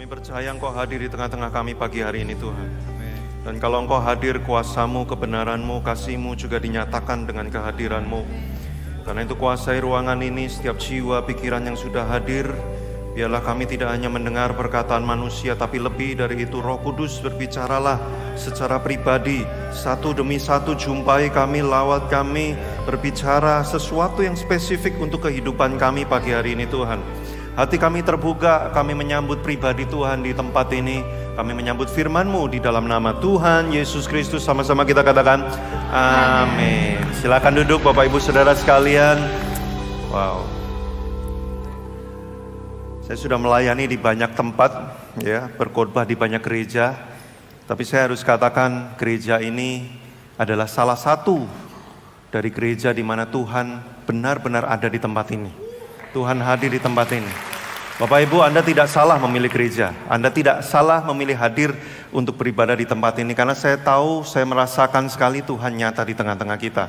Kami percaya Engkau hadir di tengah-tengah kami pagi hari ini Tuhan. Amin. Dan kalau Engkau hadir, kuasa-Mu, kebenaran-Mu, kasih-Mu juga dinyatakan dengan kehadiran-Mu. Karena itu kuasai ruangan ini, setiap jiwa, pikiran yang sudah hadir. Biarlah kami tidak hanya mendengar perkataan manusia, tapi lebih dari itu Roh Kudus berbicaralah secara pribadi. Satu demi satu jumpai kami, lawat kami, berbicara sesuatu yang spesifik untuk kehidupan kami pagi hari ini Tuhan. Hati kami terbuka, kami menyambut pribadi Tuhan di tempat ini. Kami menyambut firman-Mu di dalam nama Tuhan Yesus Kristus. Sama-sama kita katakan amin. Silakan duduk Bapak Ibu Saudara sekalian. Wow, saya sudah melayani di banyak tempat, ya, berkhotbah di banyak gereja. Tapi saya harus katakan gereja ini adalah salah satu dari gereja di mana Tuhan benar-benar ada di tempat ini. Tuhan hadir di tempat ini. Bapak Ibu, Anda tidak salah memilih gereja. Anda tidak salah memilih hadir untuk beribadah di tempat ini. Karena saya tahu, saya merasakan sekali Tuhan nyata di tengah-tengah kita.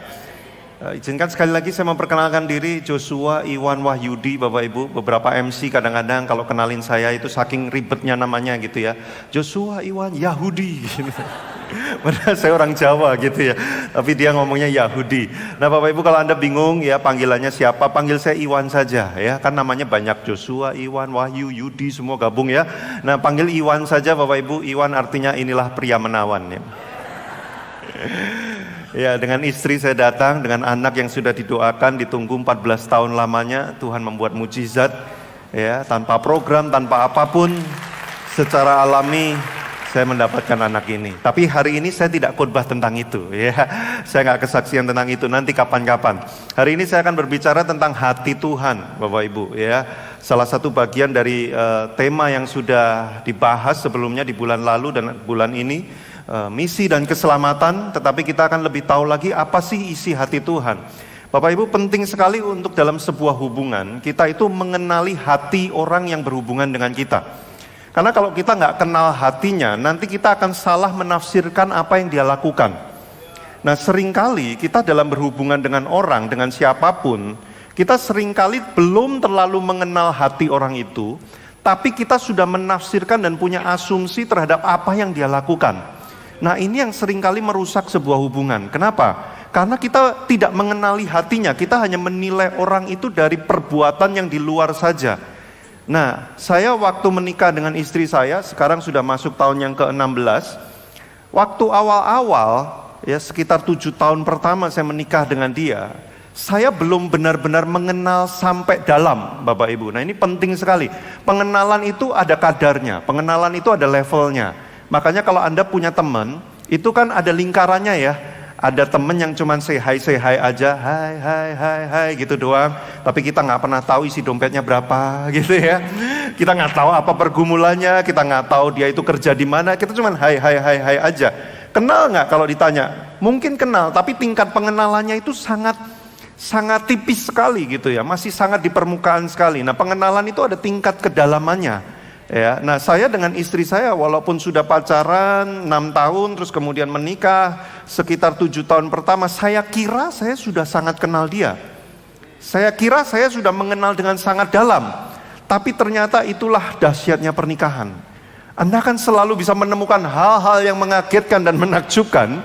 Izinkan sekali lagi saya memperkenalkan diri, Joshua Iwan Wahyudi, Bapak Ibu. Beberapa MC kadang-kadang kalau kenalin saya itu saking ribetnya namanya gitu ya. Joshua Iwan Yahudi. Padahal saya orang Jawa gitu ya, tapi dia ngomongnya Yahudi. Nah Bapak Ibu, kalau Anda bingung ya panggilannya siapa, panggil saya Iwan saja ya. Kan namanya banyak, Joshua, Iwan, Wahyu, Yudi, semua gabung ya. Nah panggil Iwan saja Bapak Ibu. Iwan artinya inilah pria menawan ya. Ya, dengan istri saya datang, dengan anak yang sudah didoakan, ditunggu 14 tahun lamanya. Tuhan membuat mujizat ya, tanpa program, tanpa apapun, secara alami saya mendapatkan anak ini. Tapi hari ini saya tidak khotbah tentang itu ya. Saya nggak kesaksian tentang itu, nanti kapan-kapan. Hari ini saya akan berbicara tentang hati Tuhan Bapak Ibu ya. Salah satu bagian dari tema yang sudah dibahas sebelumnya di bulan lalu dan bulan ini, misi dan keselamatan. Tetapi kita akan lebih tahu lagi apa sih isi hati Tuhan. Bapak Ibu, penting sekali untuk dalam sebuah hubungan kita itu mengenali hati orang yang berhubungan dengan kita. Karena kalau kita nggak kenal hatinya, nanti kita akan salah menafsirkan apa yang dia lakukan. Nah seringkali kita dalam berhubungan dengan orang, dengan siapapun, kita seringkali belum terlalu mengenal hati orang itu, tapi kita sudah menafsirkan dan punya asumsi terhadap apa yang dia lakukan. Nah ini yang seringkali merusak sebuah hubungan. Kenapa? Karena kita tidak mengenali hatinya, kita hanya menilai orang itu dari perbuatan yang di luar saja. Nah, saya waktu menikah dengan istri saya, sekarang sudah masuk tahun yang ke-16. Waktu awal-awal, ya sekitar 7 tahun pertama saya menikah dengan dia, saya belum benar-benar mengenal sampai dalam, Bapak Ibu. Nah ini penting sekali. Pengenalan itu ada kadarnya, pengenalan itu ada levelnya. Makanya kalau Anda punya teman, itu kan ada lingkarannya ya. Ada temen yang cuman say hi aja, hai gitu doang. Tapi kita nggak pernah tahu isi dompetnya berapa gitu ya. Kita nggak tahu apa pergumulannya, kita nggak tahu dia itu kerja di mana. Kita cuman hai aja. Kenal nggak kalau ditanya? Mungkin kenal, tapi tingkat pengenalannya itu sangat tipis sekali gitu ya. Masih sangat di permukaan sekali. Nah pengenalan itu ada tingkat kedalamannya. Ya, nah saya dengan istri saya walaupun sudah pacaran 6 tahun terus kemudian menikah sekitar 7 tahun pertama, saya kira saya sudah sangat kenal dia. Saya kira saya sudah mengenal dengan sangat dalam. Tapi ternyata itulah dahsyatnya pernikahan. Anda kan selalu bisa menemukan hal-hal yang mengagetkan dan menakjubkan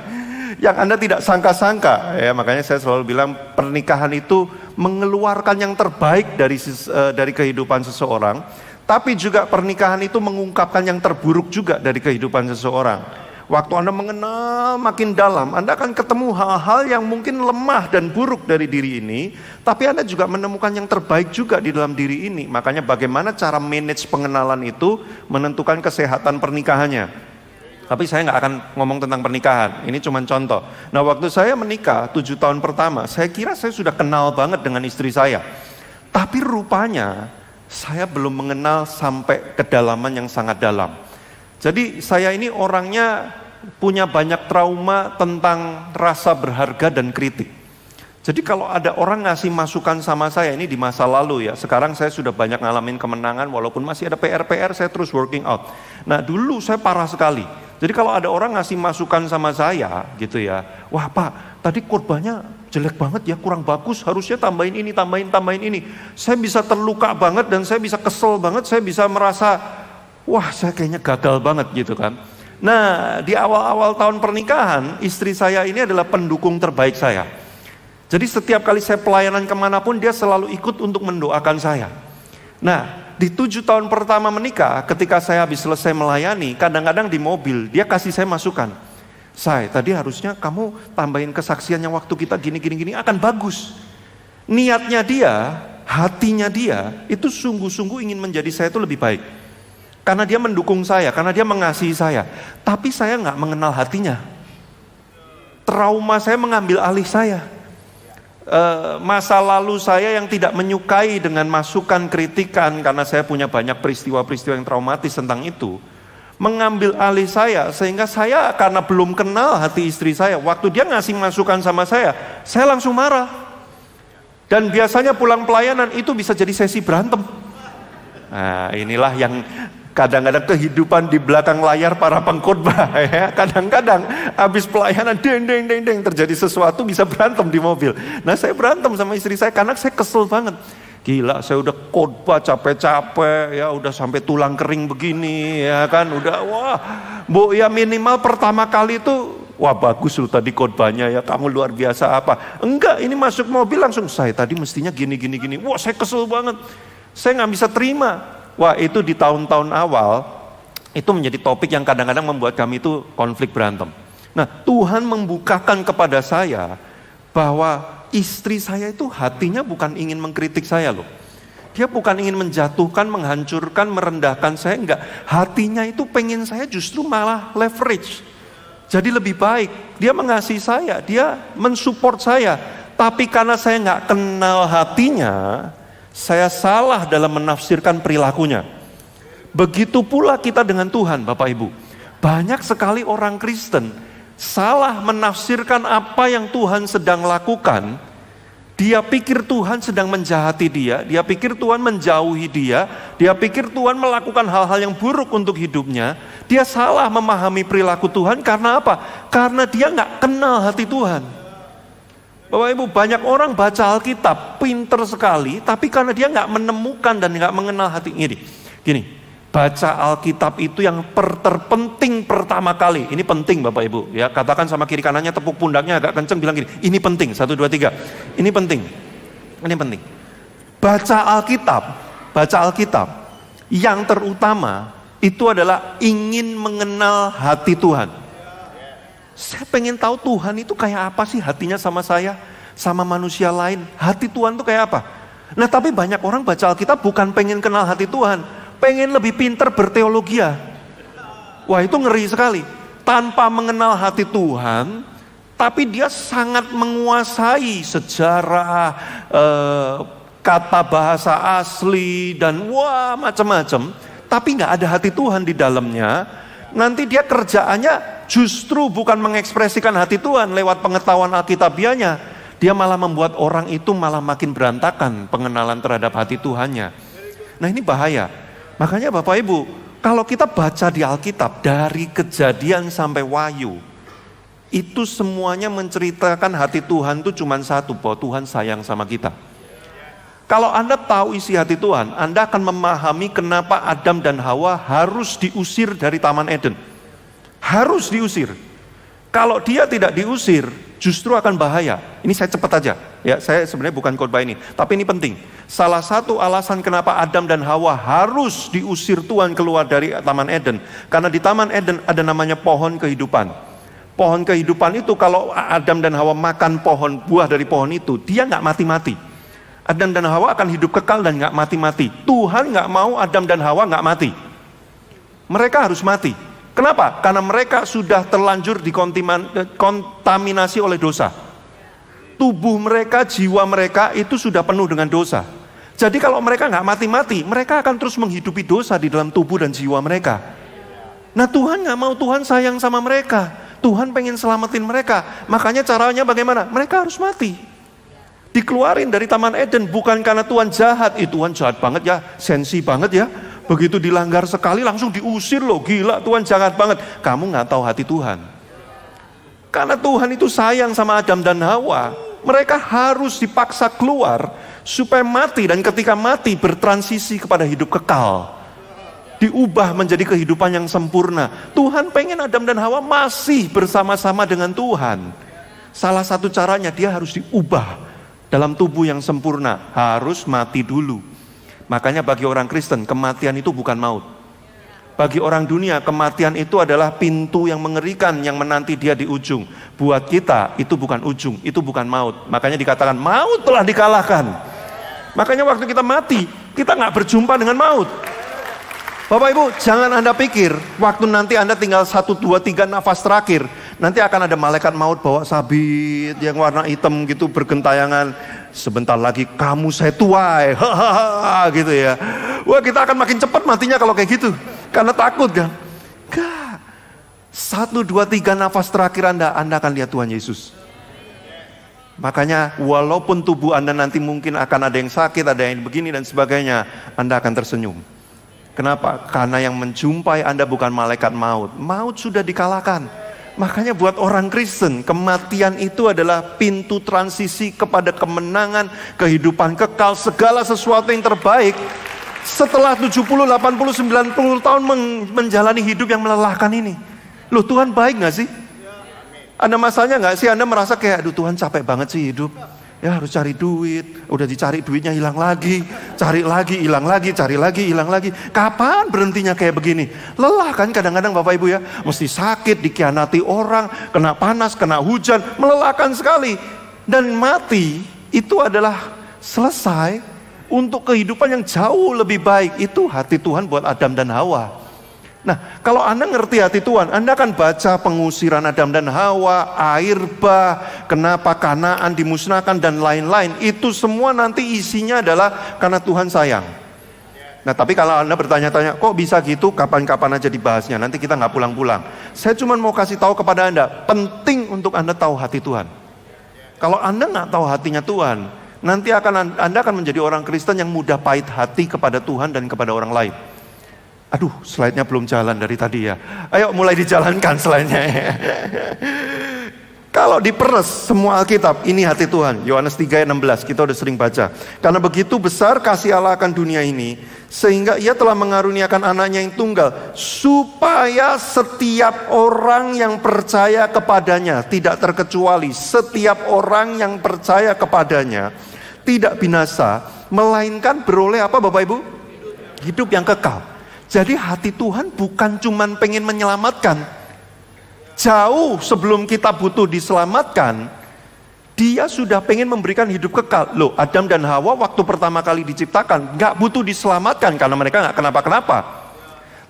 yang Anda tidak sangka-sangka. Ya, makanya saya selalu bilang pernikahan itu mengeluarkan yang terbaik dari kehidupan seseorang. Tapi juga pernikahan itu mengungkapkan yang terburuk juga dari kehidupan seseorang. Waktu Anda mengenal makin dalam, Anda akan ketemu hal-hal yang mungkin lemah dan buruk dari diri ini, tapi Anda juga menemukan yang terbaik juga di dalam diri ini. Makanya bagaimana cara manage pengenalan itu menentukan kesehatan pernikahannya. Tapi saya nggak akan ngomong tentang pernikahan, ini cuma contoh. Nah waktu saya menikah 7 tahun pertama, saya kira saya sudah kenal banget dengan istri saya. Tapi rupanya saya belum mengenal sampai kedalaman yang sangat dalam. Jadi saya ini orangnya punya banyak trauma tentang rasa berharga dan kritik. Jadi kalau ada orang ngasih masukan sama saya, ini di masa lalu ya. Sekarang saya sudah banyak ngalamin kemenangan, walaupun masih ada PR, saya terus working out. Nah dulu saya parah sekali. Jadi kalau ada orang ngasih masukan sama saya gitu ya, wah Pak, tadi khotbahnya jelek banget ya, kurang bagus, harusnya tambahin ini, tambahin ini. Saya bisa terluka banget dan saya bisa kesel banget, saya bisa merasa Wah, saya kayaknya gagal banget gitu kan. Nah, di awal-awal tahun pernikahan, istri saya ini adalah pendukung terbaik saya. Jadi setiap kali saya pelayanan kemanapun, dia selalu ikut untuk mendoakan saya. Nah, di 7 tahun pertama menikah, ketika saya habis selesai melayani, kadang-kadang di mobil, dia kasih saya masukan. Say, tadi harusnya kamu tambahin kesaksiannya waktu kita gini, akan bagus. Niatnya dia, hatinya dia, itu sungguh-sungguh ingin menjadi saya itu lebih baik. Karena dia mendukung saya, karena dia mengasihi saya. Tapi saya nggak mengenal hatinya. Trauma saya mengambil alih saya. Masa lalu saya yang tidak menyukai dengan masukan, kritikan, karena saya punya banyak peristiwa-peristiwa yang traumatis tentang itu, mengambil alih saya, sehingga saya karena belum kenal hati istri saya, waktu dia ngasih masukan sama saya langsung marah. Dan biasanya pulang pelayanan itu bisa jadi sesi berantem. Nah, inilah yang kadang-kadang kehidupan di belakang layar para pengkhotbah ya. Kadang-kadang habis pelayanan deng terjadi sesuatu, bisa berantem di mobil. Nah, saya berantem sama istri saya karena saya kesel banget. Gila, saya udah khotbah capek-capek ya, udah sampai tulang kering begini ya kan, udah wah. Bu, ya minimal pertama kali itu wah bagus lu tadi khotbahnya ya, kamu luar biasa apa. Enggak, ini masuk mobil langsung saya tadi mestinya gini. Wah, saya kesel banget. Saya nggak bisa terima. Wah, itu di tahun-tahun awal, itu menjadi topik yang kadang-kadang membuat kami itu konflik berantem. Nah, Tuhan membukakan kepada saya bahwa istri saya itu hatinya bukan ingin mengkritik saya loh. Dia bukan ingin menjatuhkan, menghancurkan, merendahkan saya, enggak. Hatinya itu pengen saya justru malah leverage. Jadi lebih baik, dia mengasihi saya, dia mensupport saya. Tapi karena saya nggak kenal hatinya, saya salah dalam menafsirkan perilakunya. Begitu pula kita dengan Tuhan, Bapak Ibu. Banyak sekali orang Kristen salah menafsirkan apa yang Tuhan sedang lakukan. Dia pikir Tuhan sedang menjahati dia pikir Tuhan menjauhi dia pikir Tuhan melakukan hal-hal yang buruk untuk hidupnya. Dia salah memahami perilaku Tuhan karena apa? Karena dia nggak kenal hati Tuhan. Bapak Ibu, banyak orang baca Alkitab, pinter sekali, tapi karena dia nggak menemukan dan nggak mengenal hati. Gini, baca Alkitab itu yang terpenting pertama kali. Ini penting Bapak Ibu, ya. Katakan sama kiri kanannya, tepuk pundaknya agak kenceng, bilang gini, ini penting, 1, 2, 3. Ini penting. Baca Alkitab, yang terutama itu adalah ingin mengenal hati Tuhan. Saya pengen tahu Tuhan itu kayak apa sih hatinya sama saya, sama manusia lain. Hati Tuhan itu kayak apa? Nah, tapi banyak orang baca Alkitab bukan pengen kenal hati Tuhan, pengen lebih pinter berteologia. Wah, itu ngeri sekali. Tanpa mengenal hati Tuhan, tapi dia sangat menguasai sejarah, kata bahasa asli, dan wah macam-macam. Tapi nggak ada hati Tuhan di dalamnya. Nanti dia kerjaannya justru bukan mengekspresikan hati Tuhan lewat pengetahuan Alkitabiahnya. Dia malah membuat orang itu malah makin berantakan pengenalan terhadap hati Tuhannya. Nah, ini bahaya. Makanya Bapak Ibu, kalau kita baca di Alkitab dari Kejadian sampai Wahyu, itu semuanya menceritakan hati Tuhan itu cuma satu, bahwa Tuhan sayang sama kita. Kalau Anda tahu isi hati Tuhan, Anda akan memahami kenapa Adam dan Hawa harus diusir dari Taman Eden. Harus diusir. Kalau dia tidak diusir, justru akan bahaya. Ini saya cepat aja. Ya, saya sebenarnya bukan khotbah ini, tapi ini penting. Salah satu alasan kenapa Adam dan Hawa harus diusir Tuhan keluar dari Taman Eden, karena di Taman Eden ada namanya pohon kehidupan. Pohon kehidupan itu kalau Adam dan Hawa makan buah dari pohon itu, dia nggak mati-mati. Adam dan Hawa akan hidup kekal dan nggak mati-mati. Tuhan nggak mau Adam dan Hawa nggak mati. Mereka harus mati. Kenapa? Karena mereka sudah terlanjur dikontaminasi oleh dosa. Tubuh mereka, jiwa mereka itu sudah penuh dengan dosa. Jadi kalau mereka nggak mati-mati, mereka akan terus menghidupi dosa di dalam tubuh dan jiwa mereka. Nah, Tuhan nggak mau, Tuhan sayang sama mereka. Tuhan pengen selamatin mereka. Makanya caranya bagaimana? Mereka harus mati. Dikeluarin dari Taman Eden bukan karena Tuhan jahat. Tuhan jahat banget ya, sensi banget ya. Begitu dilanggar sekali langsung diusir loh. Gila, Tuhan jahat banget. Kamu gak tahu hati Tuhan. Karena Tuhan itu sayang sama Adam dan Hawa. Mereka harus dipaksa keluar supaya mati. Dan ketika mati bertransisi kepada hidup kekal. diubah menjadi kehidupan yang sempurna. Tuhan pengen Adam dan Hawa masih bersama-sama dengan Tuhan. Salah satu caranya dia harus diubah dalam tubuh yang sempurna, harus mati dulu. Makanya bagi orang Kristen, kematian itu bukan maut. Bagi orang dunia, kematian itu adalah pintu yang mengerikan yang menanti dia di ujung. Buat kita, itu bukan ujung, itu bukan maut. Makanya dikatakan, maut telah dikalahkan. Makanya waktu kita mati, kita nggak berjumpa dengan maut. Bapak Ibu, jangan Anda pikir, waktu nanti Anda tinggal 1, 2, 3 nafas terakhir, nanti akan ada malaikat maut bawa sabit yang warna hitam gitu bergentayangan. Sebentar lagi kamu saya tuai, hahaha gitu ya. Wah, kita akan makin cepat matinya kalau kayak gitu. Karena takut kan? Enggak. 1, 2, 3 nafas terakhir Anda akan lihat Tuhan Yesus. Makanya walaupun tubuh Anda nanti mungkin akan ada yang sakit, ada yang begini dan sebagainya, Anda akan tersenyum. Kenapa? Karena yang menjumpai Anda bukan malaikat maut. Maut sudah dikalahkan. Makanya buat orang Kristen, kematian itu adalah pintu transisi kepada kemenangan, kehidupan kekal, segala sesuatu yang terbaik. Setelah 70, 80, 90 tahun menjalani hidup yang melelahkan ini. Loh, Tuhan baik gak sih? Ada masanya gak sih Anda merasa kayak, aduh Tuhan capek banget sih hidup. Ya harus cari duit, udah dicari duitnya hilang lagi. Cari lagi, hilang lagi, cari lagi, hilang lagi. Kapan berhentinya kayak begini? Lelah kan kadang-kadang Bapak Ibu ya. Mesti sakit, dikhianati orang, kena panas, kena hujan. Melelahkan sekali. Dan mati itu adalah selesai untuk kehidupan yang jauh lebih baik. Itu hati Tuhan buat Adam dan Hawa. Nah, kalau Anda ngerti hati Tuhan, Anda akan baca pengusiran Adam dan Hawa, air bah, kenapa Kanaan dimusnahkan dan lain-lain. Itu semua nanti isinya adalah karena Tuhan sayang. Nah, tapi kalau Anda bertanya-tanya, kok bisa gitu, kapan-kapan aja dibahasnya, nanti kita nggak pulang-pulang. Saya cuma mau kasih tahu kepada Anda, penting untuk Anda tahu hati Tuhan. Kalau Anda nggak tahu hatinya Tuhan, nanti Anda akan menjadi orang Kristen yang mudah pahit hati kepada Tuhan dan kepada orang lain. Aduh, slide-nya belum jalan dari tadi ya. Ayo mulai dijalankan slide-nya. Kalau diperes semua Alkitab, ini hati Tuhan. Yohanes 3 ayat 16, kita udah sering baca. Karena begitu besar kasih Allah akan dunia ini, sehingga ia telah mengaruniakan anaknya yang tunggal, supaya setiap orang yang percaya kepadanya, tidak terkecuali, setiap orang yang percaya kepadanya, tidak binasa, melainkan beroleh apa Bapak Ibu? Hidup yang kekal. Jadi hati Tuhan bukan cuman pengen menyelamatkan. Jauh sebelum kita butuh diselamatkan, Dia sudah pengen memberikan hidup kekal. Loh, Adam dan Hawa waktu pertama kali diciptakan gak butuh diselamatkan karena mereka gak kenapa-kenapa.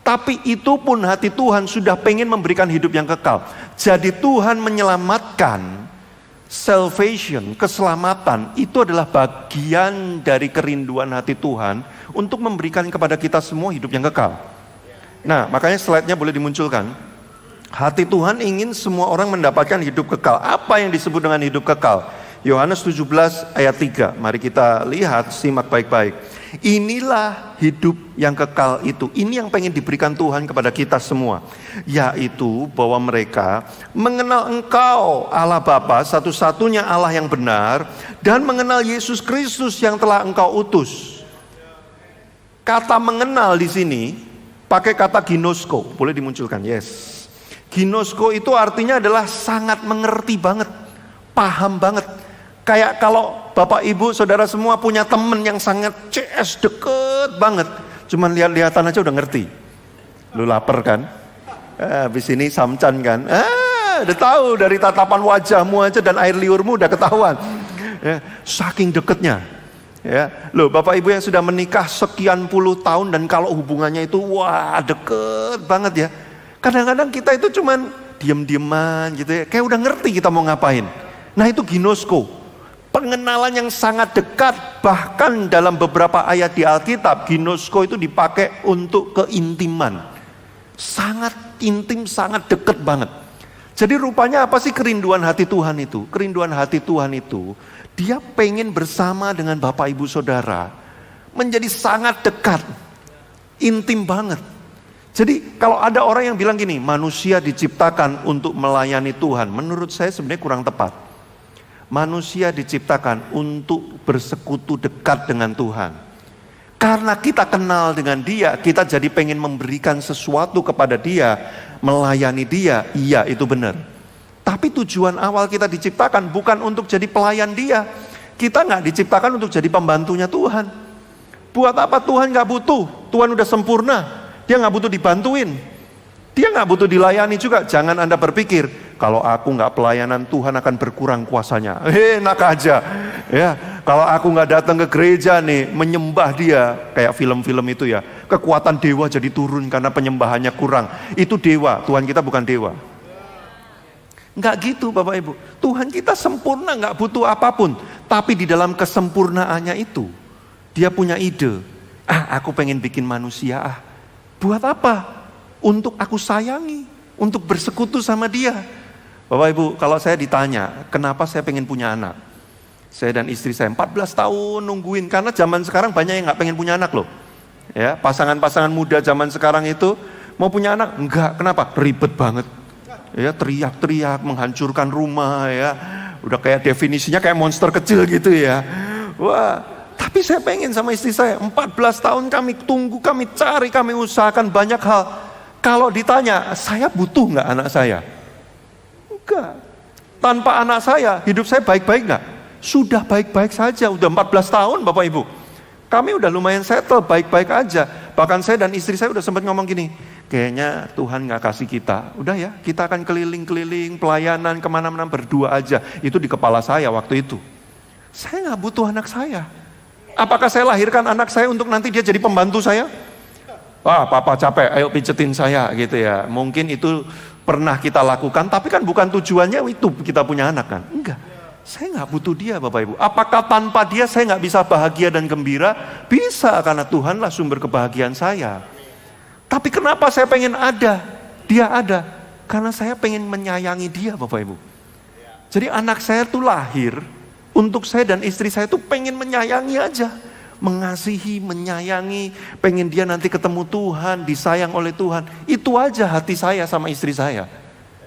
Tapi itu pun hati Tuhan sudah pengen memberikan hidup yang kekal. Jadi Tuhan menyelamatkan, salvation, keselamatan, itu adalah bagian dari kerinduan hati Tuhan untuk memberikan kepada kita semua hidup yang kekal. Nah, makanya slide-nya boleh dimunculkan. Hati Tuhan ingin semua orang mendapatkan hidup kekal. Apa yang disebut dengan hidup kekal? Yohanes 17 ayat 3. Mari kita lihat, simak baik-baik. Inilah hidup yang kekal itu. Ini yang pengen diberikan Tuhan kepada kita semua. Yaitu bahwa mereka mengenal Engkau Allah Bapa, satu-satunya Allah yang benar, dan mengenal Yesus Kristus yang telah Engkau utus. Kata mengenal di sini pakai kata ginosko. Boleh dimunculkan? Yes. Ginosko itu artinya adalah sangat mengerti banget, paham banget. Kayak kalau Bapak Ibu Saudara semua punya temen yang sangat CS, deket banget, cuman lihat-lihatan aja udah ngerti. Lu lapar kan? Habis ini samcan kan? Udah tahu dari tatapan wajahmu aja dan air liurmu udah ketahuan. Ya, saking deketnya. Ya, loh Bapak Ibu yang sudah menikah sekian puluh tahun dan kalau hubungannya itu wah deket banget ya. Kadang-kadang kita itu cuman diem-dieman gitu ya, kayak udah ngerti kita mau ngapain. Nah itu ginosko, pengenalan yang sangat dekat. Bahkan dalam beberapa ayat di Alkitab, ginosko itu dipakai untuk keintiman. Sangat intim, sangat dekat banget. Jadi rupanya apa sih kerinduan hati Tuhan itu? Kerinduan hati Tuhan itu, Dia pengen bersama dengan Bapak Ibu Saudara, menjadi sangat dekat, intim banget. Jadi kalau ada orang yang bilang gini, manusia diciptakan untuk melayani Tuhan, menurut saya sebenarnya kurang tepat. Manusia diciptakan untuk bersekutu dekat dengan Tuhan. Karena kita kenal dengan dia, kita jadi pengen memberikan sesuatu kepada dia, melayani dia. Iya, itu benar. Tapi tujuan awal kita diciptakan bukan untuk jadi pelayan dia. Kita nggak diciptakan untuk jadi pembantunya Tuhan. Buat apa Tuhan nggak butuh? Tuhan udah sempurna. Dia nggak butuh dibantuin. Dia nggak butuh dilayani juga. Jangan Anda berpikir, kalau aku nggak pelayanan Tuhan akan berkurang kuasanya. Enak aja. Ya, kalau aku nggak datang ke gereja nih, menyembah dia, kayak film-film itu ya, kekuatan dewa jadi turun karena penyembahannya kurang. Itu dewa, Tuhan kita bukan dewa. Nggak gitu Bapak Ibu. Tuhan kita sempurna, nggak butuh apapun. Tapi di dalam kesempurnaannya itu, dia punya ide. Aku pengen bikin manusia. Buat apa? Untuk aku sayangi, untuk bersekutu sama dia. Bapak Ibu, kalau saya ditanya, kenapa saya pengen punya anak? Saya dan istri saya 14 tahun nungguin, karena zaman sekarang banyak yang nggak pengen punya anak loh. Ya, pasangan-pasangan muda zaman sekarang itu mau punya anak, enggak. Kenapa? Ribet banget. Ya, teriak-teriak, menghancurkan rumah ya. Udah kayak definisinya kayak monster kecil gitu ya. Wah, tapi saya pengen sama istri saya, 14 tahun kami tunggu, kami cari, kami usahakan banyak hal. Kalau ditanya, saya butuh nggak anak saya? Enggak. Tanpa anak saya, hidup saya baik-baik nggak? Sudah baik-baik saja, udah 14 tahun Bapak Ibu. Kami udah lumayan settle, baik-baik aja. Bahkan saya dan istri saya udah sempat ngomong gini, kayaknya Tuhan nggak kasih kita. Udah ya, kita akan keliling-keliling, pelayanan, kemana-mana berdua aja. Itu di kepala saya waktu itu. Saya nggak butuh anak saya. Apakah saya lahirkan anak saya untuk nanti dia jadi pembantu saya? Wah, papa capek, ayo pijetin saya gitu ya. Mungkin itu pernah kita lakukan, tapi kan bukan tujuannya itu kita punya anak kan. Enggak, saya nggak butuh dia Bapak Ibu. Apakah tanpa dia saya nggak bisa bahagia dan gembira? Bisa, karena Tuhanlah sumber kebahagiaan saya. Tapi kenapa saya pengen ada? Dia ada, karena saya pengen menyayangi dia Bapak Ibu. Jadi anak saya tuh lahir, untuk saya dan istri saya tuh pengen menyayangi aja. Mengasihi, menyayangi, pengen dia nanti ketemu Tuhan, disayang oleh Tuhan. Itu aja hati saya sama istri saya.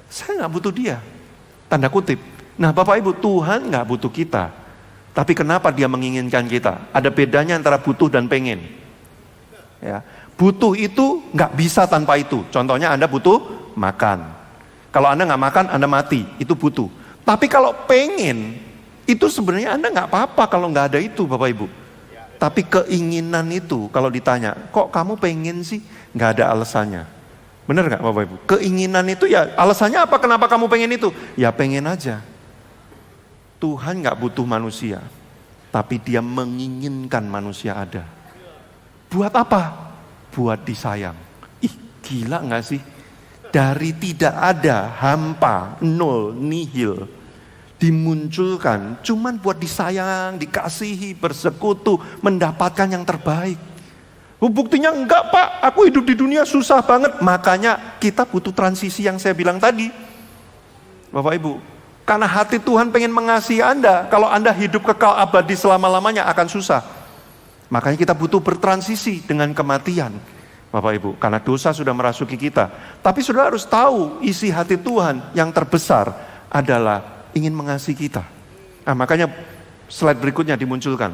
Saya nggak butuh dia, tanda kutip. Nah Bapak Ibu, Tuhan nggak butuh kita. Tapi kenapa dia menginginkan kita? Ada bedanya antara butuh dan pengen. Ya, butuh itu nggak bisa tanpa itu. Contohnya Anda butuh makan. Kalau Anda nggak makan, Anda mati. Itu butuh. Tapi kalau pengen, itu sebenarnya Anda nggak apa-apa kalau nggak ada itu Bapak Ibu. Tapi keinginan itu kalau ditanya, kok kamu pengen sih? Nggak ada alasannya. Benar nggak Bapak Ibu? Keinginan itu ya alasannya apa? Kenapa kamu pengen itu? Ya pengen aja. Tuhan nggak butuh manusia, tapi dia menginginkan manusia ada. Buat apa? Buat disayang. Ih, gila nggak sih? Dari tidak ada, hampa, nol, nihil, dimunculkan cuman buat disayang, dikasihi, bersekutu, mendapatkan yang terbaik. Buktinya enggak Pak, aku hidup di dunia susah banget. Makanya kita butuh transisi yang saya bilang tadi Bapak Ibu. Karena hati Tuhan pengen mengasihi Anda. Kalau Anda hidup kekal abadi selama-lamanya akan susah. Makanya kita butuh bertransisi dengan kematian Bapak Ibu. Karena dosa sudah merasuki kita. Tapi sudah harus tahu isi hati Tuhan yang terbesar adalah ingin mengasihi kita. Nah, makanya slide berikutnya dimunculkan.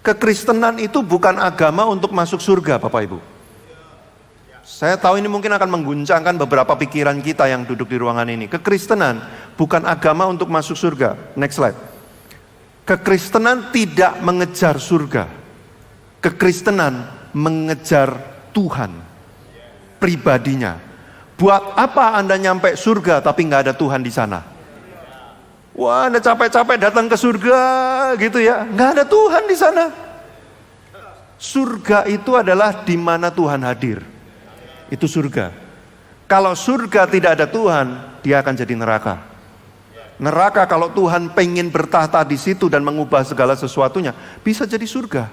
Kekristenan itu bukan agama untuk masuk surga Bapak Ibu. Saya tahu ini mungkin akan mengguncangkan beberapa pikiran kita yang duduk di ruangan ini. Kekristenan bukan agama untuk masuk surga. Next slide. Kekristenan tidak mengejar surga. Kekristenan mengejar Tuhan pribadinya. Buat apa Anda nyampe surga tapi nggak ada Tuhan di sana? Wah, Anda capek-capek datang ke surga gitu ya, nggak ada Tuhan di sana. Surga itu adalah di mana Tuhan hadir. Itu surga. Kalau surga tidak ada Tuhan, dia akan jadi neraka. Neraka kalau Tuhan pengen bertahta di situ dan mengubah segala sesuatunya, bisa jadi surga.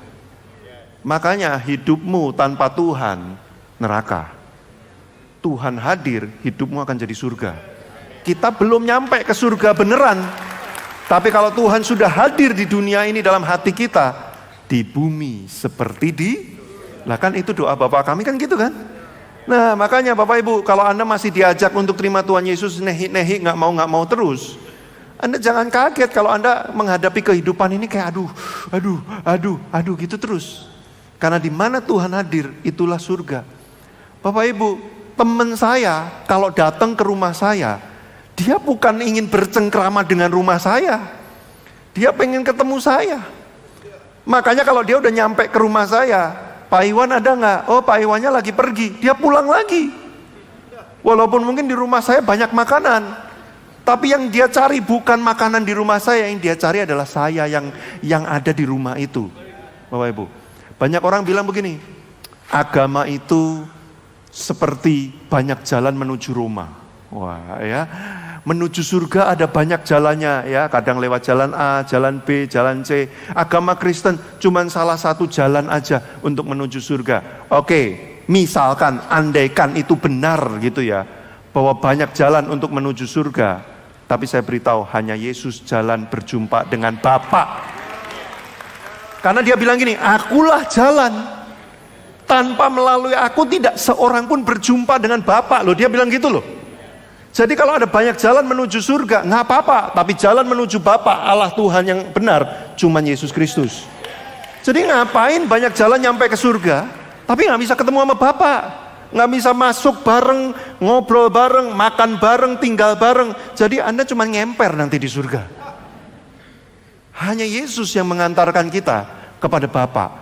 Makanya hidupmu tanpa Tuhan, neraka. Tuhan hadir, hidupmu akan jadi surga. Kita belum nyampe ke surga beneran. Tapi kalau Tuhan sudah hadir di dunia ini dalam hati kita, di bumi seperti di, lah kan itu doa Bapak kami kan gitu kan. Nah makanya Bapak Ibu, kalau Anda masih diajak untuk terima Tuhan Yesus nehi-nehi nggak mau terus, Anda jangan kaget kalau Anda menghadapi kehidupan ini kayak aduh gitu terus. Karena di mana Tuhan hadir, itulah surga. Bapak Ibu, teman saya kalau datang ke rumah saya, dia bukan ingin bercengkrama dengan rumah saya. Dia pengen ketemu saya. Makanya kalau dia udah nyampe ke rumah saya, Pak Iwan ada nggak? Oh, Pak Iwannya lagi pergi. Dia pulang lagi. Walaupun mungkin di rumah saya banyak makanan, tapi yang dia cari bukan makanan di rumah saya, yang dia cari adalah saya yang ada di rumah itu. Bapak Ibu, banyak orang bilang begini, agama itu seperti banyak jalan menuju Roma. Wah ya, menuju surga ada banyak jalannya ya, kadang lewat jalan A, jalan B, jalan C. Agama Kristen cuma salah satu jalan aja untuk menuju surga. Oke, misalkan, andaikan itu benar gitu ya, bahwa banyak jalan untuk menuju surga, tapi saya beritahu hanya Yesus jalan berjumpa dengan Bapa. Karena dia bilang gini, akulah jalan, tanpa melalui aku tidak seorang pun berjumpa dengan Bapa. Loh, dia bilang gitu loh. Jadi kalau ada banyak jalan menuju surga, nggak apa-apa, tapi jalan menuju Bapa, Allah Tuhan yang benar, cuman Yesus Kristus. Jadi ngapain banyak jalan nyampe ke surga, tapi nggak bisa ketemu sama Bapa, nggak bisa masuk bareng, ngobrol bareng, makan bareng, tinggal bareng. Jadi Anda cuma ngemper nanti di surga. Hanya Yesus yang mengantarkan kita kepada Bapa.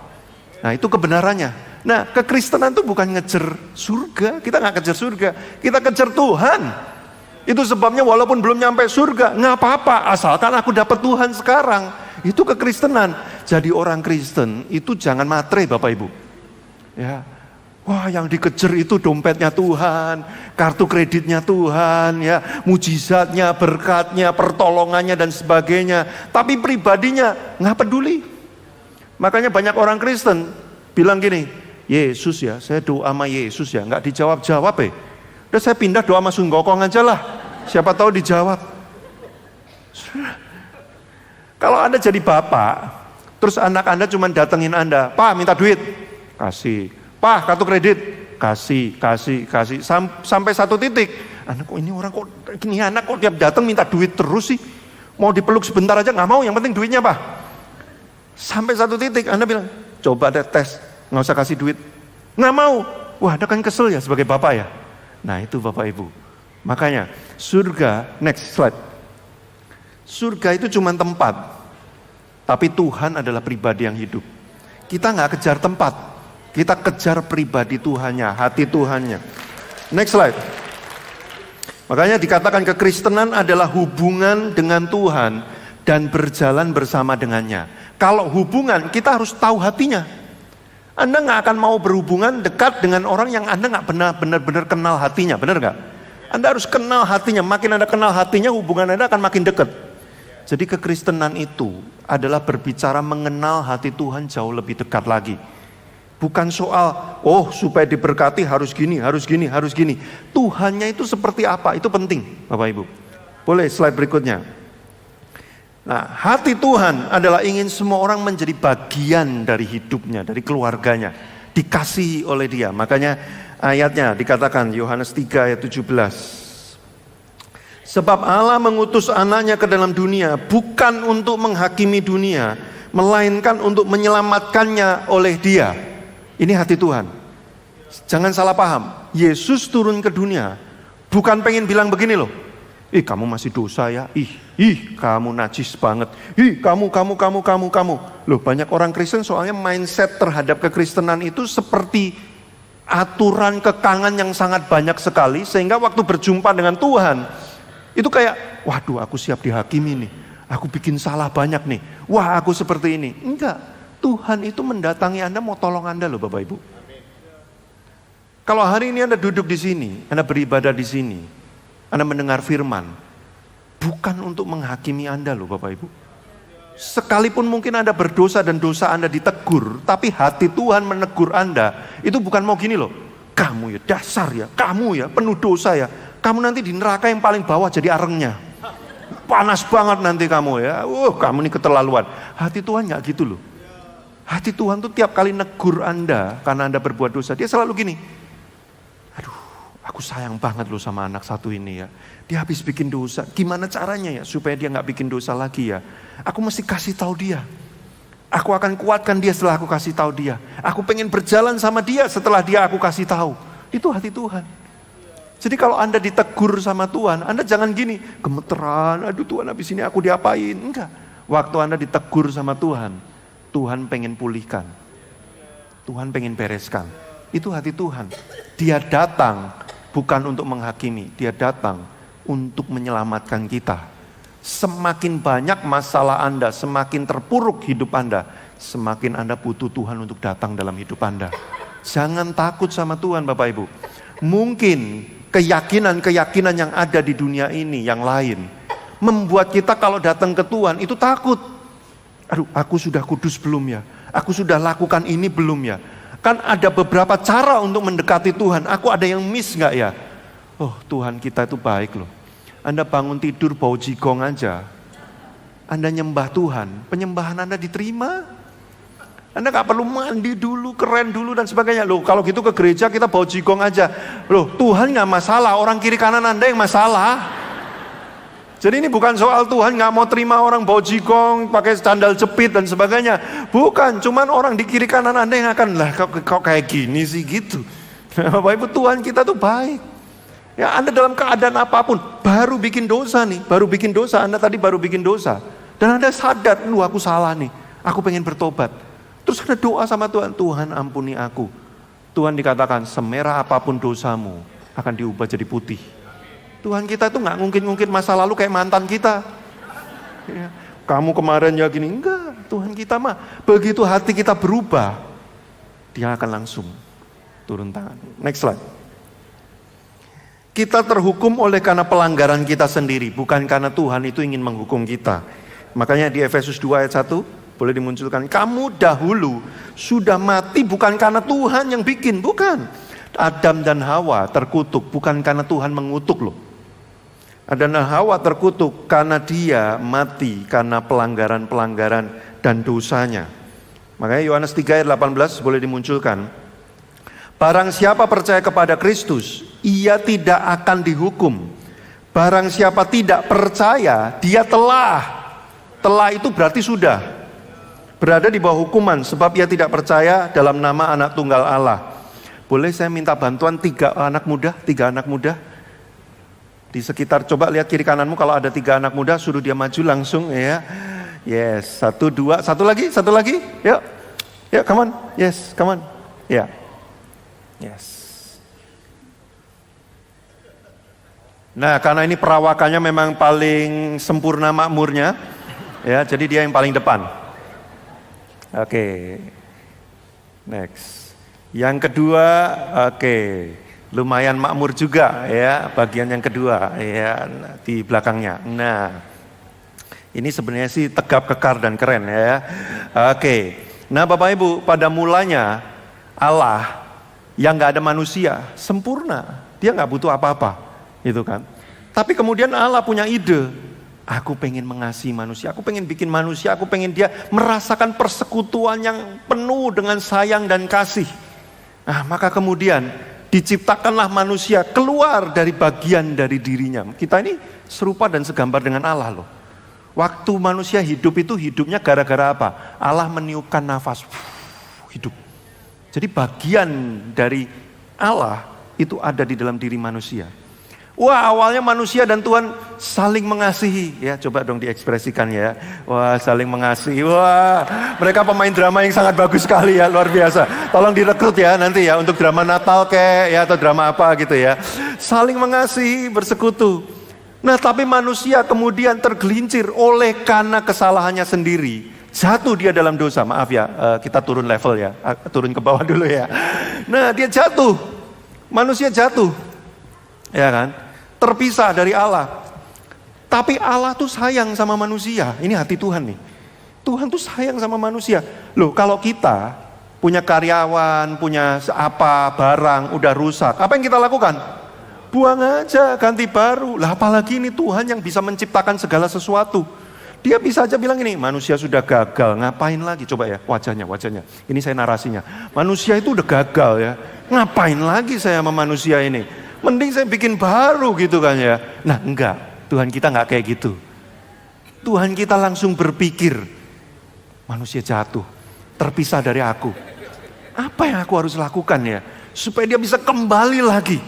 Nah, itu kebenarannya. Nah, kekristenan itu bukan ngejar surga. Kita nggak kejar surga, kita kejar Tuhan. Itu sebabnya walaupun belum nyampe surga, nggak apa-apa, asalkan aku dapat Tuhan sekarang. Itu kekristenan. Jadi orang Kristen itu jangan matre, Bapak Ibu. Ya, wah yang dikejar itu dompetnya Tuhan, kartu kreditnya Tuhan, ya, mujizatnya, berkatnya, pertolongannya dan sebagainya. Tapi pribadinya nggak peduli. Makanya banyak orang Kristen bilang gini, Yesus ya, saya doa sama Yesus ya, nggak dijawab-jawab ya. Udah saya pindah doa sama Sunggokong aja lah, siapa tahu dijawab. Kalau Anda jadi bapak, terus anak Anda cuma datengin Anda, Pak minta duit, kasih. Pak kartu kredit, kasih. Sampai satu titik, anak kok ini orang kok, ini anak kok tiap datang minta duit terus sih. Mau dipeluk sebentar aja nggak mau, yang penting duitnya Pak. Sampai satu titik Anda bilang, coba deh tes, nggak usah kasih duit. Nggak mau, wah Anda kan kesel ya sebagai bapak ya. Nah itu Bapak Ibu. Makanya surga, next slide. Surga itu cuma tempat, tapi Tuhan adalah pribadi yang hidup. Kita nggak kejar tempat, kita kejar pribadi Tuhannya, hati Tuhannya. Next slide. Makanya dikatakan kekristenan adalah hubungan dengan Tuhan dan berjalan bersama dengannya. Kalau hubungan, kita harus tahu hatinya. Anda nggak akan mau berhubungan dekat dengan orang yang Anda nggak benar-benar kenal hatinya, benar nggak? Anda harus kenal hatinya. Makin Anda kenal hatinya, hubungan Anda akan makin dekat. Jadi kekristenan itu adalah berbicara mengenal hati Tuhan jauh lebih dekat lagi. Bukan soal, oh supaya diberkati harus gini, harus gini, harus gini. Tuhannya itu seperti apa, itu penting Bapak Ibu. Boleh slide berikutnya. Nah, hati Tuhan adalah ingin semua orang menjadi bagian dari hidupnya, dari keluarganya, dikasihi oleh Dia. Makanya ayatnya dikatakan Yohanes 3 ayat 17. Sebab Allah mengutus anaknya ke dalam dunia bukan untuk menghakimi dunia, melainkan untuk menyelamatkannya oleh Dia. Ini hati Tuhan. Jangan salah paham. Yesus turun ke dunia bukan pengen bilang begini loh. Ih kamu masih dosa ya. Ih kamu najis banget. Ih kamu. Loh banyak orang Kristen soalnya mindset terhadap kekristenan itu seperti aturan kekangan yang sangat banyak sekali. Sehingga waktu berjumpa dengan Tuhan itu kayak, waduh aku siap dihakimi nih. Aku bikin salah banyak nih. Wah aku seperti ini. Enggak, Tuhan itu mendatangi Anda mau tolong Anda loh Bapak Ibu. Kalau hari ini Anda duduk di sini, Anda beribadah di sini, Anda mendengar firman, bukan untuk menghakimi Anda loh Bapak Ibu. Sekalipun mungkin Anda berdosa dan dosa Anda ditegur, tapi hati Tuhan menegur Anda, itu bukan mau gini loh. Kamu ya dasar ya, kamu ya penuh dosa ya. Kamu nanti di neraka yang paling bawah jadi arengnya. Panas banget nanti kamu ya. Kamu ini keterlaluan. Hati Tuhan gak gitu loh. Hati Tuhan tuh tiap kali negur Anda karena Anda berbuat dosa, Dia selalu gini. Aduh, aku sayang banget loh sama anak satu ini ya. Dia habis bikin dosa. Gimana caranya ya supaya dia gak bikin dosa lagi ya? Aku mesti kasih tahu dia. Aku akan kuatkan dia setelah aku kasih tahu dia. Aku pengen berjalan sama dia setelah dia aku kasih tahu. Itu hati Tuhan. Jadi kalau Anda ditegur sama Tuhan, Anda jangan gini, gemeteran, aduh Tuhan habis ini aku diapain. Enggak. Waktu Anda ditegur sama Tuhan, Tuhan pengen pulihkan. Tuhan pengen bereskan. Itu hati Tuhan. Dia datang bukan untuk menghakimi, dia datang untuk menyelamatkan kita. Semakin banyak masalah Anda, semakin terpuruk hidup Anda, semakin Anda butuh Tuhan untuk datang dalam hidup Anda. Jangan takut sama Tuhan Bapak Ibu. Mungkin keyakinan-keyakinan yang ada di dunia ini yang lain membuat kita kalau datang ke Tuhan itu takut. Aduh, aku sudah kudus belum ya? Aku sudah lakukan ini belum ya? Kan ada beberapa cara untuk mendekati Tuhan. Aku ada yang miss gak ya? Oh, Tuhan kita itu baik loh. Anda bangun tidur bau jigong aja, Anda nyembah Tuhan, penyembahan Anda diterima. Anda gak perlu mandi dulu, keren dulu dan sebagainya. Loh, kalau gitu ke gereja kita bau jigong aja. Loh, Tuhan gak masalah, orang kiri kanan Anda yang masalah. Jadi ini bukan soal Tuhan gak mau terima orang bau jigong, pakai sandal jepit dan sebagainya. Bukan, cuman orang di kiri kanan Anda yang akan, lah kok kayak gini sih gitu. Bapak Ibu, Tuhan kita tuh baik. Ya, Anda dalam keadaan apapun, baru bikin dosa nih, Anda tadi baru bikin dosa. Dan Anda sadar, lu aku salah nih, aku pengen bertobat. Terus Anda doa sama Tuhan, Tuhan ampuni aku. Tuhan dikatakan, semerah apapun dosamu, akan diubah jadi putih. Tuhan kita tuh gak ngungkit-ngungkit masa lalu kayak mantan kita. Ya, kamu kemarin ya gini, enggak. Tuhan kita mah, begitu hati kita berubah, dia akan langsung turun tangan. Next slide. Kita terhukum oleh karena pelanggaran kita sendiri, bukan karena Tuhan itu ingin menghukum kita. Makanya di Efesus 2 ayat 1, boleh dimunculkan. Kamu dahulu sudah mati bukan karena Tuhan yang bikin, bukan. Adam dan Hawa terkutuk, bukan karena Tuhan mengutuk loh. Adam dan Hawa terkutuk karena dia mati, karena pelanggaran-pelanggaran dan dosanya. Makanya Yohanes 3 ayat 18 boleh dimunculkan. Barang siapa percaya kepada Kristus, ia tidak akan dihukum. Barang siapa tidak percaya, dia telah itu berarti sudah berada di bawah hukuman, sebab ia tidak percaya dalam nama anak tunggal Allah. Boleh saya minta bantuan 3 anak muda di sekitar, coba lihat kiri kananmu, kalau ada 3 anak muda suruh dia maju langsung ya. Yes, 1, 2, satu lagi, yuk, come on, yes, come on, ya. Yes. Nah, karena ini perawakannya memang paling sempurna makmurnya, ya, jadi dia yang paling depan. Oke. Next. Yang kedua, oke, lumayan makmur juga ya, bagian yang kedua ya di belakangnya. Nah, ini sebenarnya sih tegap, kekar dan keren ya. Oke. Nah, Bapak Ibu, pada mulanya Allah yang nggak ada manusia, sempurna, dia nggak butuh apa-apa, gitu kan. Tapi kemudian Allah punya ide, aku pengen mengasihi manusia, aku pengen bikin manusia, aku pengen dia merasakan persekutuan yang penuh dengan sayang dan kasih. Nah, maka kemudian diciptakanlah manusia keluar dari bagian dari dirinya. Kita ini serupa dan segambar dengan Allah loh. Waktu manusia hidup itu hidupnya gara-gara apa? Allah meniupkan nafas, hidup. Jadi bagian dari Allah itu ada di dalam diri manusia. Wah, awalnya manusia dan Tuhan saling mengasihi. Ya, coba dong diekspresikan ya. Wah, saling mengasihi. Wah, mereka pemain drama yang sangat bagus sekali ya, luar biasa. Tolong direkrut ya nanti ya untuk drama Natal kayak ya atau drama apa gitu ya. Saling mengasihi, bersekutu. Nah, tapi manusia kemudian tergelincir oleh karena kesalahannya sendiri. Jatuh dia dalam dosa, maaf ya, kita turun level ya, turun ke bawah dulu ya. Nah, dia jatuh, manusia jatuh, ya kan, terpisah dari Allah. Tapi Allah tuh sayang sama manusia, ini hati Tuhan nih. Tuhan tuh sayang sama manusia. Loh, kalau kita punya karyawan, punya apa, barang, udah rusak, apa yang kita lakukan? Buang aja, ganti baru. Lah apalagi ini Tuhan yang bisa menciptakan segala sesuatu. Dia bisa aja bilang ini, manusia sudah gagal, ngapain lagi? Coba ya, wajahnya. Ini saya narasinya. Manusia itu udah gagal ya, ngapain lagi saya sama manusia ini? Mending saya bikin baru gitu kan ya. Nah enggak, Tuhan kita enggak kayak gitu. Tuhan kita langsung berpikir, manusia jatuh, terpisah dari aku. Apa yang aku harus lakukan ya? Supaya dia bisa kembali lagi,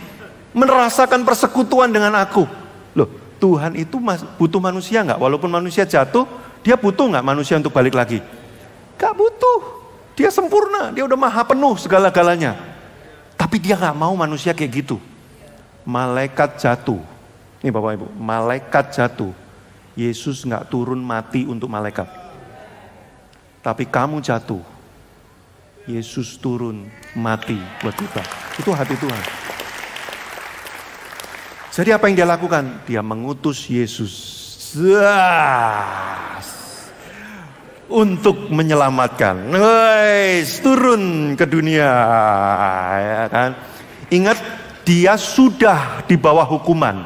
merasakan persekutuan dengan aku. Loh, Tuhan itu butuh manusia nggak? Walaupun manusia jatuh, dia butuh nggak manusia untuk balik lagi? Gak butuh. Dia sempurna, dia udah maha penuh segala-galanya. Tapi dia gak mau manusia kayak gitu. Malaikat jatuh. Nih Bapak Ibu, malaikat jatuh. Yesus gak turun mati untuk malaikat. Tapi kamu jatuh. Yesus turun mati buat kita. Itu hati Tuhan. Jadi apa yang dia lakukan? Dia mengutus Yesus untuk menyelamatkan. Turun ke dunia, ya kan? Ingat, dia sudah di bawah hukuman.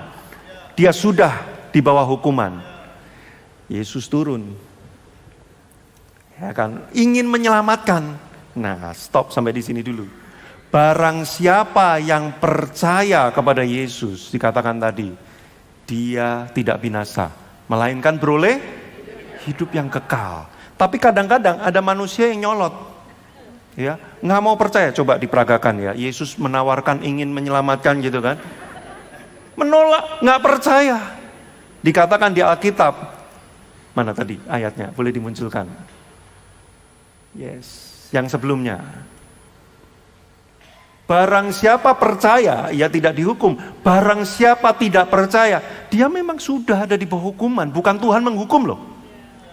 Dia sudah di bawah hukuman. Yesus turun, ya kan? Ingin menyelamatkan. Nah, stop sampai di sini dulu. Barang siapa yang percaya kepada Yesus, dikatakan tadi, dia tidak binasa, melainkan beroleh hidup yang kekal. Tapi kadang-kadang ada manusia yang nyolot, ya, nggak mau percaya. Coba diperagakan ya, Yesus menawarkan ingin menyelamatkan gitu kan, menolak, nggak percaya. Dikatakan di Alkitab, mana tadi ayatnya? Boleh dimunculkan? Yes, yang sebelumnya. Barang siapa percaya, ia tidak dihukum. Barang siapa tidak percaya, dia memang sudah ada di bawah hukuman. Bukan Tuhan menghukum loh.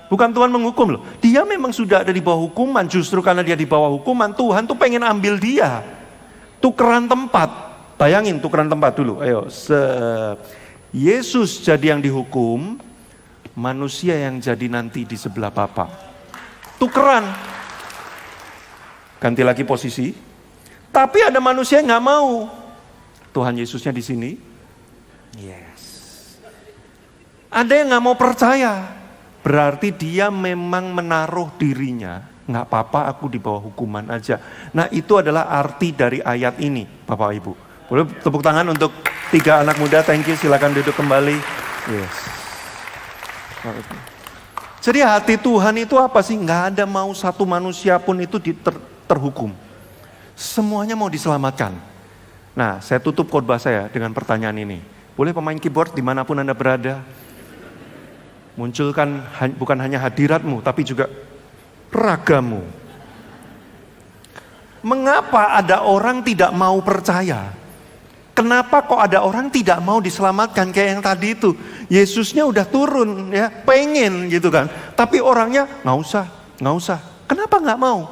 Bukan Tuhan menghukum loh. Dia memang sudah ada di bawah hukuman. Justru karena dia di bawah hukuman, Tuhan tuh pengen ambil dia. Tukeran tempat. Bayangin tukeran tempat dulu. Ayo. Yesus jadi yang dihukum, manusia yang jadi nanti di sebelah Bapa. Tukeran. Ganti lagi posisi. Tapi ada manusia yang nggak mau. Tuhan Yesusnya di sini. Yes. Ada yang nggak mau percaya. Berarti dia memang menaruh dirinya. Nggak apa-apa, aku di bawah hukuman aja. Nah, itu adalah arti dari ayat ini, Bapak Ibu. Boleh tepuk tangan untuk 3 anak muda. Thank you. Silakan duduk kembali. Yes. Jadi hati Tuhan itu apa sih? Nggak ada mau satu manusia pun itu terhukum. Semuanya mau diselamatkan. Nah, saya tutup khotbah saya dengan pertanyaan ini. Boleh pemain keyboard dimanapun Anda berada, munculkan bukan hanya hadiratmu, tapi juga ragamu. Mengapa ada orang tidak mau percaya? Kenapa kok ada orang tidak mau diselamatkan kayak yang tadi itu? Yesusnya udah turun ya, pengen gitu kan. Tapi orangnya nggak usah. Kenapa nggak mau?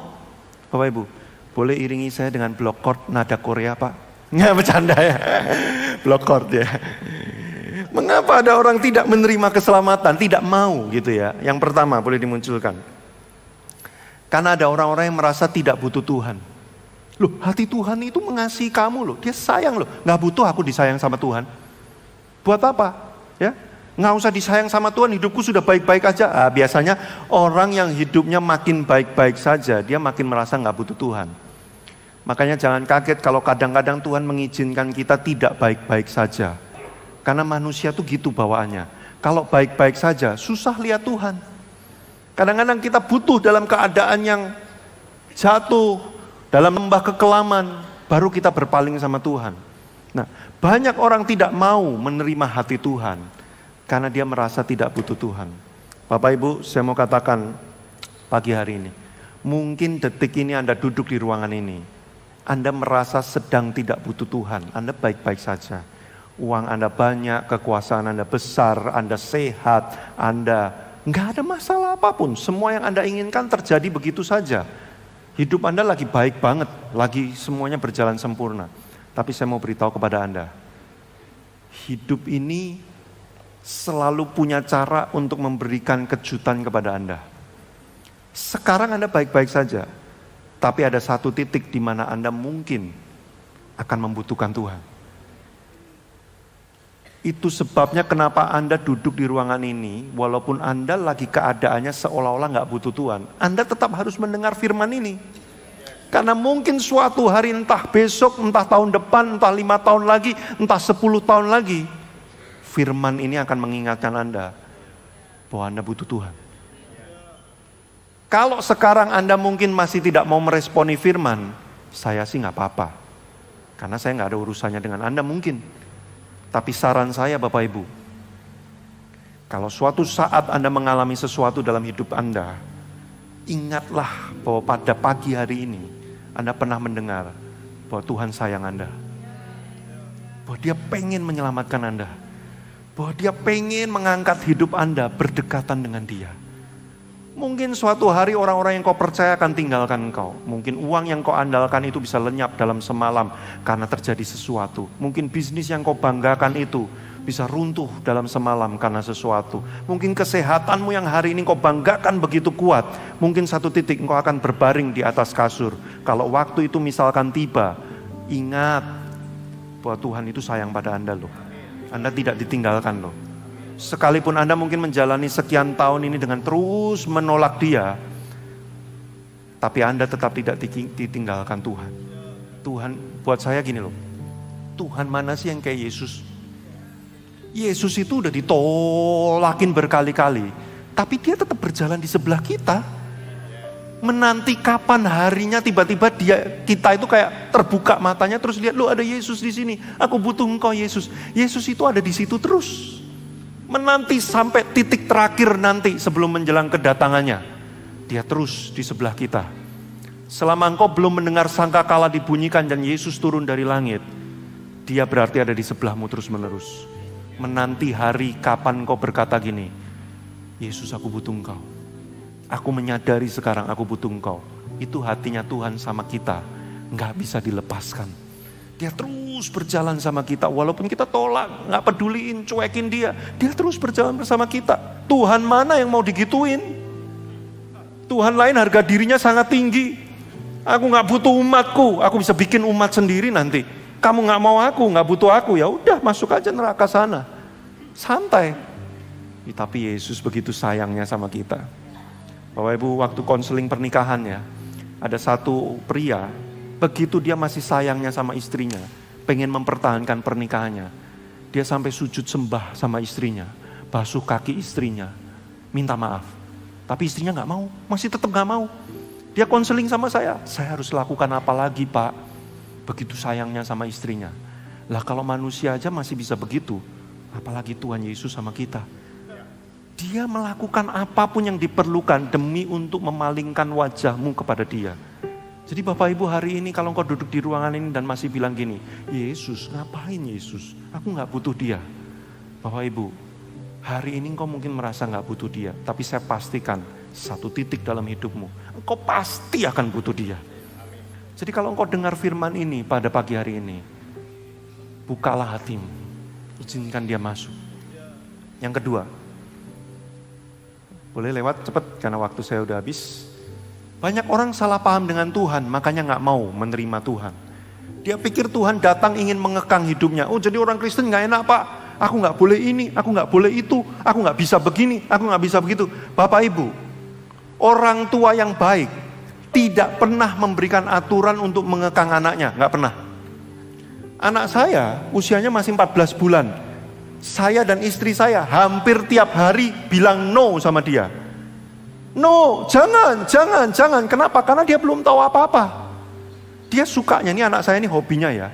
Bapak Ibu, boleh iringi saya dengan block chord nada Korea Pak? Nggak bercanda ya, block chord ya. Mengapa ada orang tidak menerima keselamatan, tidak mau gitu ya? Yang pertama boleh dimunculkan. Karena ada orang-orang yang merasa tidak butuh Tuhan. Loh, hati Tuhan itu mengasihi kamu loh. Dia sayang loh. Nggak butuh aku disayang sama Tuhan. Buat apa? Ya, nggak usah disayang sama Tuhan. Hidupku sudah baik-baik aja. Biasanya orang yang hidupnya makin baik-baik saja, dia makin merasa nggak butuh Tuhan. Makanya jangan kaget kalau kadang-kadang Tuhan mengizinkan kita tidak baik-baik saja. Karena manusia tuh gitu bawaannya. Kalau baik-baik saja, susah lihat Tuhan. Kadang-kadang kita butuh dalam keadaan yang jatuh, dalam lembah kekelaman, baru kita berpaling sama Tuhan. Nah, banyak orang tidak mau menerima hati Tuhan, karena dia merasa tidak butuh Tuhan. Bapak Ibu, saya mau katakan pagi hari ini, mungkin detik ini Anda duduk di ruangan ini, Anda merasa sedang tidak butuh Tuhan, Anda baik-baik saja. Uang Anda banyak, kekuasaan Anda besar, Anda sehat, Anda nggak ada masalah apapun. Semua yang Anda inginkan terjadi begitu saja. Hidup Anda lagi baik banget, lagi semuanya berjalan sempurna. Tapi saya mau beritahu kepada Anda, hidup ini selalu punya cara untuk memberikan kejutan kepada Anda. Sekarang Anda baik-baik saja, tapi ada satu titik di mana Anda mungkin akan membutuhkan Tuhan. Itu sebabnya kenapa Anda duduk di ruangan ini, walaupun Anda lagi keadaannya seolah-olah nggak butuh Tuhan, Anda tetap harus mendengar firman ini. Karena mungkin suatu hari, entah besok, entah tahun depan, entah 5 tahun lagi, entah 10 tahun lagi, firman ini akan mengingatkan Anda bahwa Anda butuh Tuhan. Kalau sekarang Anda mungkin masih tidak mau meresponi firman, saya sih nggak apa-apa. Karena saya nggak ada urusannya dengan Anda mungkin. Tapi saran saya Bapak Ibu, kalau suatu saat Anda mengalami sesuatu dalam hidup Anda, ingatlah bahwa pada pagi hari ini Anda pernah mendengar bahwa Tuhan sayang Anda. Bahwa Dia pengen menyelamatkan Anda. Bahwa Dia pengen mengangkat hidup Anda berdekatan dengan Dia. Mungkin suatu hari orang-orang yang kau percaya akan tinggalkan kau. Mungkin uang yang kau andalkan itu bisa lenyap dalam semalam karena terjadi sesuatu. Mungkin bisnis yang kau banggakan itu bisa runtuh dalam semalam karena sesuatu. Mungkin kesehatanmu yang hari ini kau banggakan begitu kuat. Mungkin satu titik engkau akan berbaring di atas kasur. Kalau waktu itu misalkan tiba, ingat bahwa Tuhan itu sayang pada Anda loh. Anda tidak ditinggalkan loh. Sekalipun Anda mungkin menjalani sekian tahun ini dengan terus menolak Dia, tapi Anda tetap tidak ditinggalkan Tuhan. Tuhan buat saya gini loh, Tuhan mana sih yang kayak Yesus? Yesus itu udah ditolakin berkali-kali, tapi Dia tetap berjalan di sebelah kita. Menanti kapan harinya tiba-tiba kita itu kayak terbuka matanya terus lihat, loh ada Yesus di sini. Aku butuh Engkau Yesus. Yesus itu ada di situ terus. Menanti sampai titik terakhir nanti sebelum menjelang kedatangannya. Dia terus di sebelah kita. Selama engkau belum mendengar sangkakala dibunyikan dan Yesus turun dari langit, Dia berarti ada di sebelahmu terus menerus. Menanti hari kapan engkau berkata gini, Yesus aku butuh Engkau. Aku menyadari sekarang aku butuh Engkau. Itu hatinya Tuhan sama kita. Gak bisa dilepaskan. Dia terus berjalan sama kita. Walaupun kita tolak, gak peduliin, cuekin Dia. Dia terus berjalan bersama kita. Tuhan mana yang mau digituin? Tuhan lain harga dirinya sangat tinggi. Aku gak butuh umatku. Aku bisa bikin umat sendiri nanti. Kamu gak mau aku, gak butuh aku. Ya udah masuk aja neraka sana. Santai. Tapi Yesus begitu sayangnya sama kita. Bapak Ibu, waktu konseling pernikahannya, ada satu pria, begitu dia masih sayangnya sama istrinya, pengen mempertahankan pernikahannya, dia sampai sujud sembah sama istrinya, basuh kaki istrinya, minta maaf. Tapi istrinya gak mau, masih tetap gak mau. Dia konseling sama saya harus lakukan apa lagi Pak? Begitu sayangnya sama istrinya. Lah kalau manusia aja masih bisa begitu, apalagi Tuhan Yesus sama kita. Dia melakukan apapun yang diperlukan demi untuk memalingkan wajahmu kepada Dia. Jadi Bapak Ibu hari ini kalau engkau duduk di ruangan ini dan masih bilang gini, Yesus, ngapain Yesus? Aku gak butuh Dia. Bapak Ibu, hari ini engkau mungkin merasa gak butuh Dia. Tapi saya pastikan satu titik dalam hidupmu, engkau pasti akan butuh Dia. Jadi kalau engkau dengar firman ini pada pagi hari ini, bukalah hatimu, izinkan Dia masuk. Yang kedua, boleh lewat cepat karena waktu saya udah habis. Banyak orang salah paham dengan Tuhan, makanya gak mau menerima Tuhan. Dia pikir Tuhan datang ingin mengekang hidupnya. Oh jadi orang Kristen gak enak Pak, aku gak boleh ini, aku gak boleh itu, aku gak bisa begini, aku gak bisa begitu. Bapak Ibu, orang tua yang baik tidak pernah memberikan aturan untuk mengekang anaknya, gak pernah. Anak saya usianya masih 14 bulan. Saya dan istri saya hampir tiap hari bilang no sama dia. No, jangan. Kenapa? Karena dia belum tahu apa-apa. Dia sukanya, ini anak saya ini hobinya ya,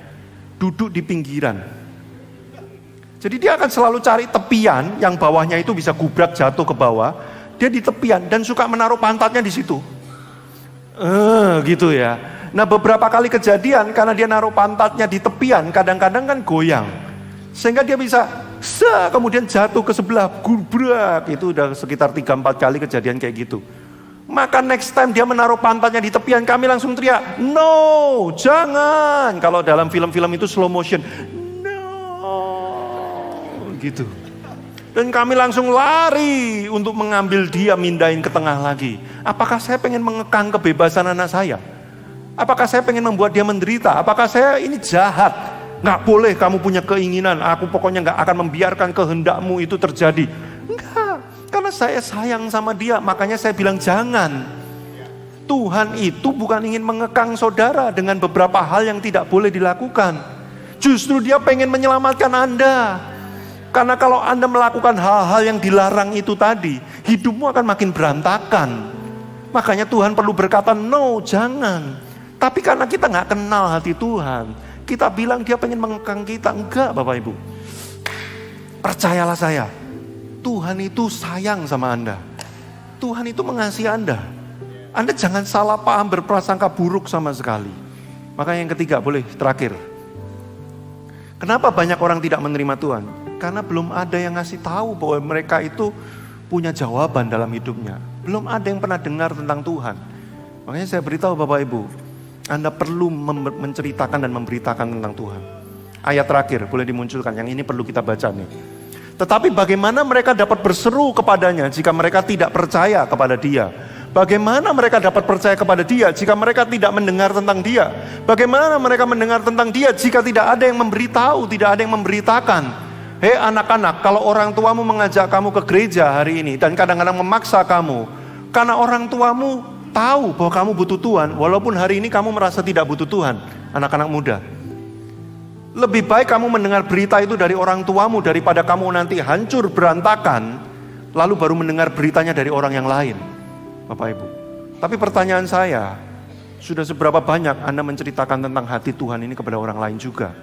duduk di pinggiran. Jadi dia akan selalu cari tepian yang bawahnya itu bisa gubrak jatuh ke bawah. Dia di tepian dan suka menaruh pantatnya di situ. Gitu ya. Nah beberapa kali kejadian karena dia naruh pantatnya di tepian, kadang-kadang kan goyang. Sehingga dia bisa kemudian jatuh ke sebelah, gubrak. Itu udah sekitar 3-4 kali kejadian kayak gitu. Maka next time dia menaruh pantatnya di tepian, kami langsung teriak, no, jangan. Kalau dalam film-film itu slow motion, no, gitu. Dan kami langsung lari untuk mengambil dia, mindahin ke tengah lagi. Apakah saya pengen mengekang kebebasan anak saya? Apakah saya pengen membuat dia menderita? Apakah saya ini jahat? Nggak boleh kamu punya keinginan, aku pokoknya nggak akan membiarkan kehendakmu itu terjadi. Enggak, karena saya sayang sama dia, makanya saya bilang jangan. Tuhan itu bukan ingin mengekang saudara dengan beberapa hal yang tidak boleh dilakukan. Justru Dia pengen menyelamatkan Anda. Karena kalau Anda melakukan hal-hal yang dilarang itu tadi, hidupmu akan makin berantakan. Makanya Tuhan perlu berkata, no, jangan. Tapi karena kita nggak kenal hati Tuhan, kita bilang dia pengen mengekang kita. Enggak, Bapak Ibu. Percayalah saya, Tuhan itu sayang sama Anda. Tuhan itu mengasihi Anda. Anda jangan salah paham, berprasangka buruk sama sekali. Makanya yang ketiga, boleh terakhir. Kenapa banyak orang tidak menerima Tuhan? Karena belum ada yang ngasih tahu bahwa mereka itu punya jawaban dalam hidupnya. Belum ada yang pernah dengar tentang Tuhan. Makanya saya beritahu Bapak Ibu, Anda perlu menceritakan dan memberitakan tentang Tuhan. Ayat terakhir boleh dimunculkan, yang ini perlu kita baca nih. Tetapi bagaimana mereka dapat berseru kepadanya jika mereka tidak percaya kepada Dia? Bagaimana mereka dapat percaya kepada Dia jika mereka tidak mendengar tentang Dia? Bagaimana mereka mendengar tentang Dia jika tidak ada yang memberitahu, tidak ada yang memberitakan? Hei anak-anak, kalau orang tuamu mengajak kamu ke gereja hari ini dan kadang-kadang memaksa kamu, karena orang tuamu tahu bahwa kamu butuh Tuhan, walaupun hari ini kamu merasa tidak butuh Tuhan, anak-anak muda. Lebih baik kamu mendengar berita itu dari orang tuamu daripada kamu nanti hancur berantakan, lalu baru mendengar beritanya dari orang yang lain, Bapak Ibu. Tapi pertanyaan saya, sudah seberapa banyak Anda menceritakan tentang hati Tuhan ini kepada orang lain juga?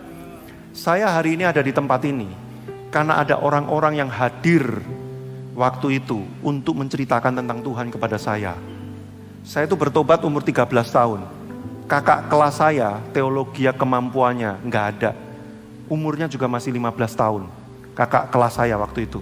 Saya hari ini ada di tempat ini karena ada orang-orang yang hadir waktu itu untuk menceritakan tentang Tuhan kepada saya. Saya itu bertobat umur 13 tahun. Kakak kelas saya, teologi kemampuannya nggak ada. Umurnya juga masih 15 tahun. Kakak kelas saya waktu itu.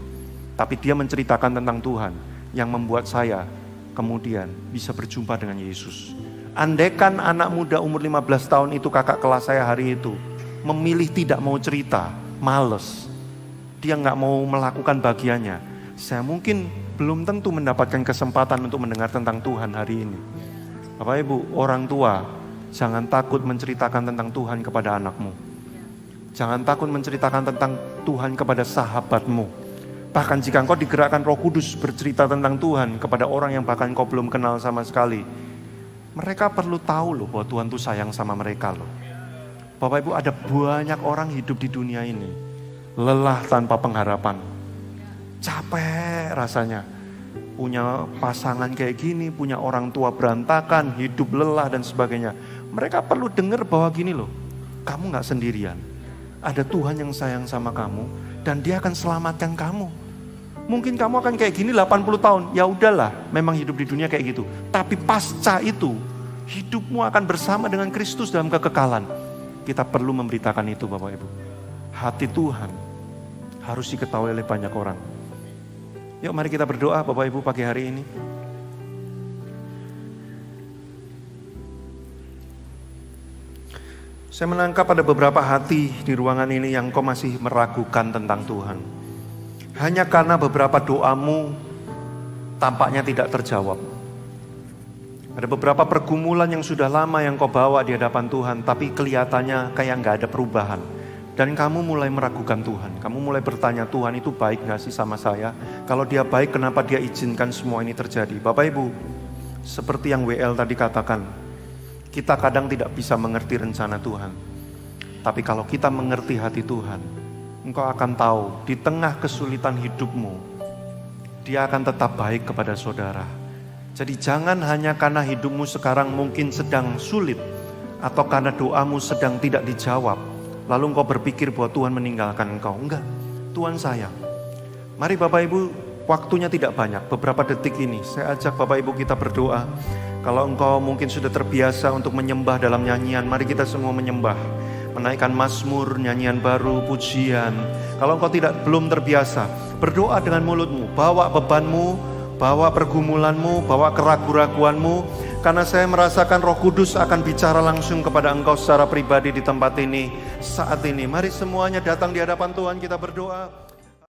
Tapi dia menceritakan tentang Tuhan yang membuat saya kemudian bisa berjumpa dengan Yesus. Andaikan anak muda umur 15 tahun itu, kakak kelas saya hari itu, memilih tidak mau cerita, males, dia nggak mau melakukan bagiannya, saya mungkin belum tentu mendapatkan kesempatan untuk mendengar tentang Tuhan hari ini. Bapak Ibu, orang tua, jangan takut menceritakan tentang Tuhan kepada anakmu. Jangan takut menceritakan tentang Tuhan kepada sahabatmu. Bahkan jika engkau digerakkan Roh Kudus bercerita tentang Tuhan kepada orang yang bahkan engkau belum kenal sama sekali, mereka perlu tahu loh bahwa Tuhan tuh sayang sama mereka loh. Bapak Ibu, ada banyak orang hidup di dunia ini lelah tanpa pengharapan, capek rasanya, punya pasangan kayak gini, punya orang tua berantakan, hidup lelah dan sebagainya. Mereka perlu dengar bahwa gini loh, kamu gak sendirian, ada Tuhan yang sayang sama kamu dan Dia akan selamatkan kamu. Mungkin kamu akan kayak gini 80 tahun, ya udahlah, memang hidup di dunia kayak gitu. Tapi pasca itu, hidupmu akan bersama dengan Kristus dalam kekekalan. Kita perlu memberitakan itu Bapak Ibu. Hati Tuhan harus diketahui oleh banyak orang. Yuk mari kita berdoa Bapak Ibu pagi hari ini. Saya menangkap ada beberapa hati di ruangan ini yang kau masih meragukan tentang Tuhan. Hanya karena beberapa doamu tampaknya tidak terjawab. Ada beberapa pergumulan yang sudah lama yang kau bawa di hadapan Tuhan, tapi kelihatannya kayak gak ada perubahan. Dan kamu mulai meragukan Tuhan. Kamu mulai bertanya, Tuhan itu baik gak sih sama saya? Kalau Dia baik, kenapa Dia izinkan semua ini terjadi? Bapak Ibu, seperti yang WL tadi katakan, kita kadang tidak bisa mengerti rencana Tuhan. Tapi kalau kita mengerti hati Tuhan, engkau akan tahu di tengah kesulitan hidupmu, Dia akan tetap baik kepada saudara. Jadi jangan hanya karena hidupmu sekarang mungkin sedang sulit, atau karena doamu sedang tidak dijawab, lalu engkau berpikir bahwa Tuhan meninggalkan engkau. Enggak, Tuhan sayang. Mari Bapak Ibu, waktunya tidak banyak, beberapa detik ini saya ajak Bapak Ibu kita berdoa. Kalau engkau mungkin sudah terbiasa untuk menyembah dalam nyanyian, mari kita semua menyembah, menaikkan mazmur, nyanyian baru, pujian. Kalau engkau belum terbiasa, berdoa dengan mulutmu, bawa bebanmu, bawa pergumulanmu, bawa keraguan-raguanmu. Karena saya merasakan Roh Kudus akan bicara langsung kepada engkau secara pribadi di tempat ini saat ini. Mari semuanya datang di hadapan Tuhan, kita berdoa.